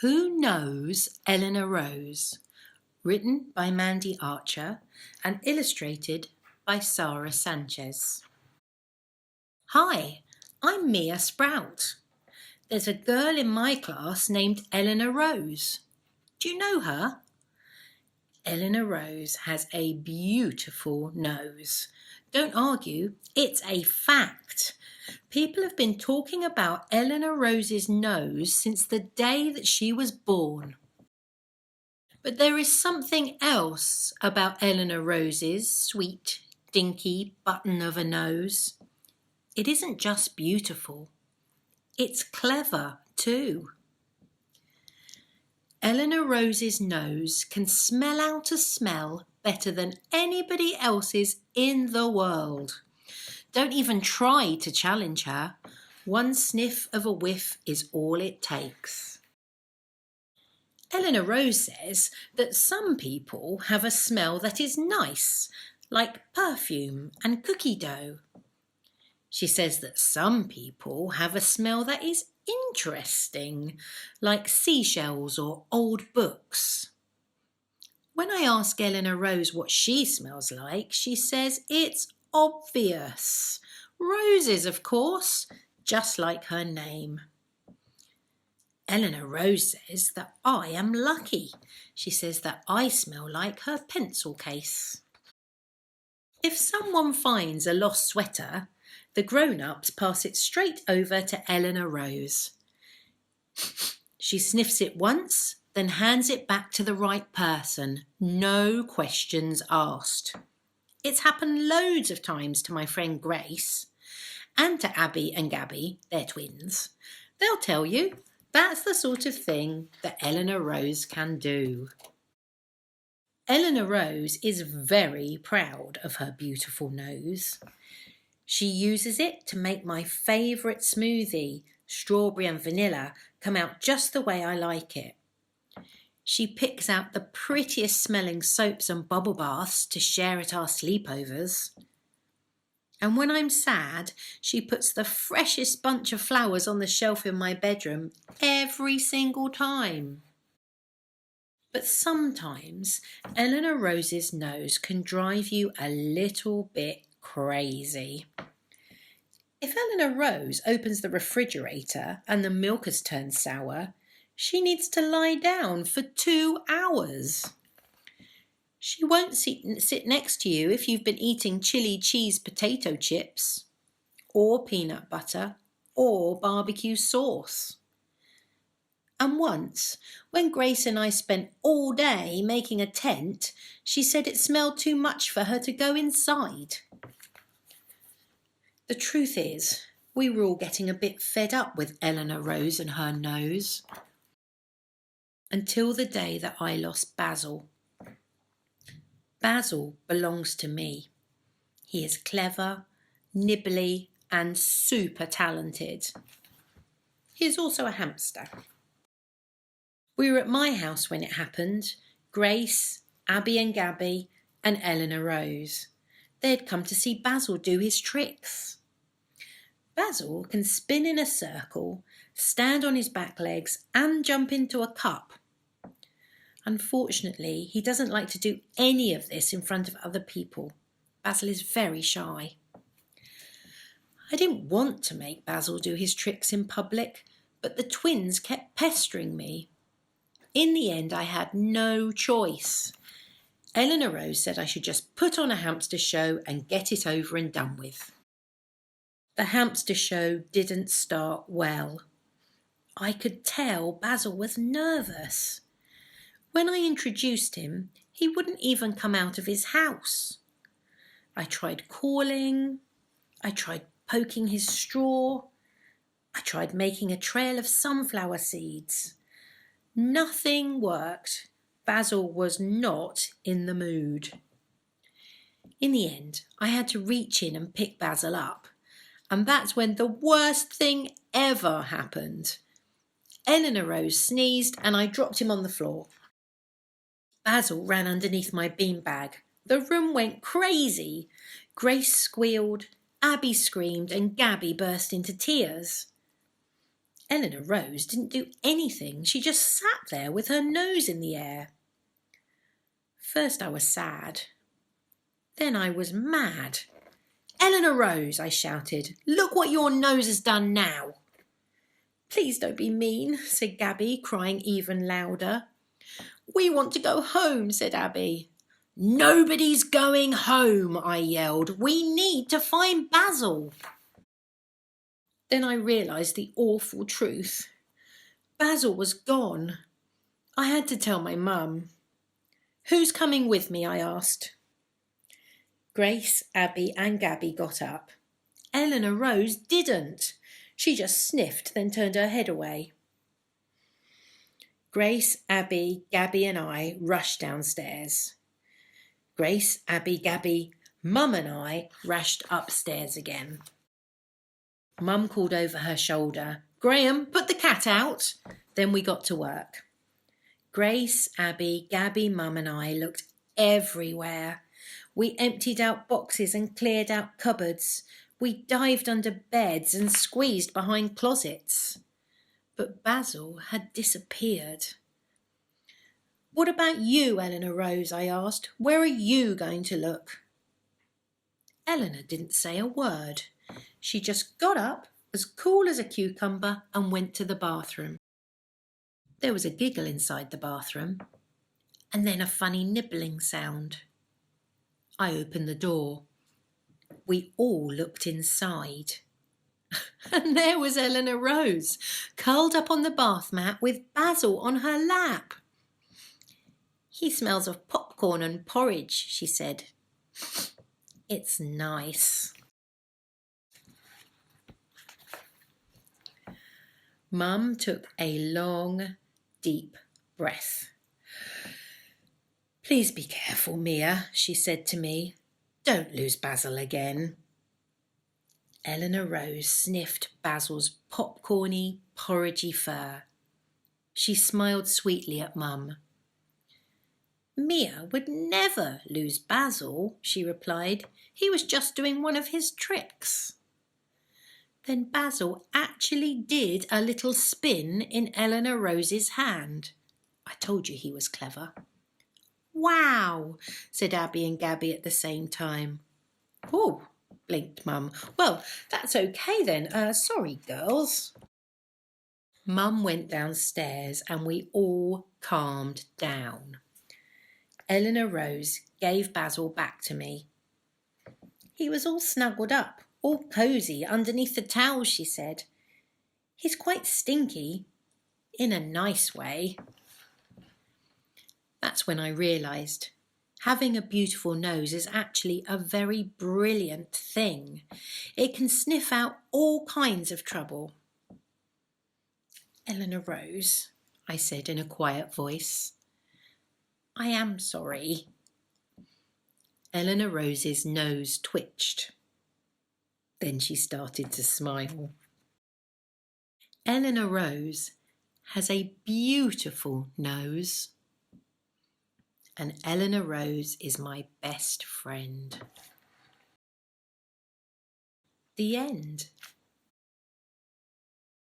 Who Knows Eleanor Rose? Written by Mandy Archer and illustrated by Sarah Sanchez. Hi, I'm Mia Sprout. There's a girl in my class named Eleanor Rose. Do you know her? Eleanor Rose has a beautiful nose. Don't argue, it's a fact. People have been talking about Eleanor Rose's nose since the day that she was born. But there is something else about Eleanor Rose's sweet, dinky button of a nose. It isn't just beautiful, it's clever too. Eleanor Rose's nose can smell out a smell better than anybody else's in the world. Don't even try to challenge her. One sniff of a whiff is all it takes. Eleanor Rose says that some people have a smell that is nice, like perfume and cookie dough. She says that some people have a smell that is interesting, like seashells or old books. When I ask Eleanor Rose what she smells like, she says it's obvious. Roses, of course, just like her name. Eleanor Rose says that I am lucky. She says that I smell like her pencil case. If someone finds a lost sweater, the grown-ups pass it straight over to Eleanor Rose. She sniffs it once, then hands it back to the right person. No questions asked. It's happened loads of times to my friend Grace and to Abby and Gabby, they're twins. They'll tell you that's the sort of thing that Eleanor Rose can do. Eleanor Rose is very proud of her beautiful nose. She uses it to make my favourite smoothie, strawberry and vanilla, come out just the way I like it. She picks out the prettiest smelling soaps and bubble baths to share at our sleepovers. And when I'm sad, she puts the freshest bunch of flowers on the shelf in my bedroom every single time. But sometimes Eleanor Rose's nose can drive you a little bit crazy. If Eleanor Rose opens the refrigerator and the milk has turned sour, she needs to lie down for 2 hours. She won't sit next to you if you've been eating chili cheese potato chips, or peanut butter, or barbecue sauce. And once, when Grace and I spent all day making a tent, she said it smelled too much for her to go inside. The truth is, we were all getting a bit fed up with Eleanor Rose and her nose. Until the day that I lost Basil. Basil belongs to me. He is clever, nibbly, and super talented. He is also a hamster. We were at my house when it happened. Grace, Abby and Gabby, and Eleanor Rose. They had come to see Basil do his tricks. Basil can spin in a circle, stand on his back legs, and jump into a cup. Unfortunately, he doesn't like to do any of this in front of other people. Basil is very shy. I didn't want to make Basil do his tricks in public, but the twins kept pestering me. In the end, I had no choice. Eleanor Rose said I should just put on a hamster show and get it over and done with. The hamster show didn't start well. I could tell Basil was nervous. When I introduced him, he wouldn't even come out of his house. I tried calling. I tried poking his straw. I tried making a trail of sunflower seeds. Nothing worked. Basil was not in the mood. In the end, I had to reach in and pick Basil up. And that's when the worst thing ever happened. Eleanor Rose sneezed and I dropped him on the floor. Basil ran underneath my beanbag. The room went crazy. Grace squealed, Abby screamed, and Gabby burst into tears. Eleanor Rose didn't do anything. She just sat there with her nose in the air. First I was sad. Then I was mad. "Eleanor Rose," I shouted, "look what your nose has done now." "Please don't be mean," said Gabby, crying even louder. "We want to go home," said Abby. "Nobody's going home," I yelled. "We need to find Basil." Then I realised the awful truth. Basil was gone. I had to tell my mum. "Who's coming with me?" I asked. Grace, Abby and Gabby got up. Eleanor Rose didn't. She just sniffed, then turned her head away. Grace, Abby, Gabby and I rushed downstairs. Grace, Abby, Gabby, Mum and I rushed upstairs again. Mum called over her shoulder, "Graham, put the cat out." Then we got to work. Grace, Abby, Gabby, Mum and I looked everywhere. We emptied out boxes and cleared out cupboards. We dived under beds and squeezed behind closets. But Basil had disappeared. "What about you, Eleanor Rose?" I asked. "Where are you going to look?" Eleanor didn't say a word. She just got up, as cool as a cucumber, and went to the bathroom. There was a giggle inside the bathroom, and then a funny nibbling sound. I opened the door. We all looked inside. And there was Eleanor Rose, curled up on the bath mat with Basil on her lap. "He smells of popcorn and porridge," she said. "It's nice." Mum took a long, deep breath. "Please be careful, Mia," she said to me. "Don't lose Basil again." Eleanor Rose sniffed Basil's popcorny, porridgey fur. She smiled sweetly at Mum. "Mia would never lose Basil," she replied. "He was just doing one of his tricks." Then Basil actually did a little spin in Eleanor Rose's hand. I told you he was clever. "Wow," said Abby and Gabby at the same time. "Oh," blinked Mum. "Well, that's okay then. Sorry, girls." Mum went downstairs and we all calmed down. Eleanor Rose gave Basil back to me. "He was all snuggled up, all cosy underneath the towels," she said. "He's quite stinky, in a nice way." That's when I realised having a beautiful nose is actually a very brilliant thing. It can sniff out all kinds of trouble. "Eleanor Rose," I said in a quiet voice, "I am sorry." Eleanor Rose's nose twitched. Then she started to smile. Eleanor Rose has a beautiful nose. And Eleanor Rose is my best friend. The end.